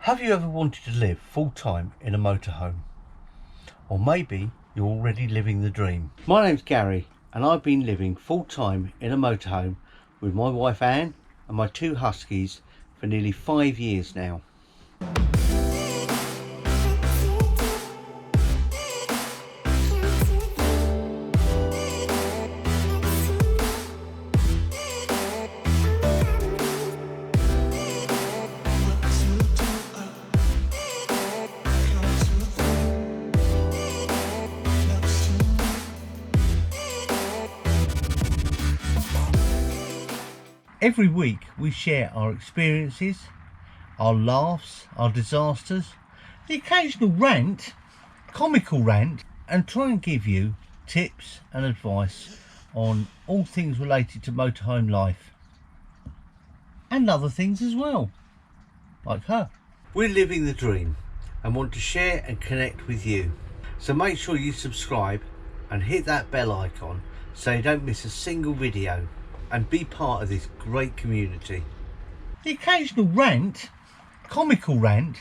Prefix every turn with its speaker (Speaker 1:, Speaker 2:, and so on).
Speaker 1: Have you ever wanted to live full-time in a motorhome? Or maybe you're already living the dream. My name's Gary and I've been living full-time in a motorhome with my wife Anne and my two huskies for nearly 5 years now. Every week we share our experiences, our laughs, our disasters, the occasional rant, comical rant, and try and give you tips and advice on all things related to motorhome life and other things as well, like her. We're living the dream and want to share and connect with you. So make sure you subscribe and hit that bell icon so you don't miss a single video and be part of this great community. The occasional rant, comical rant,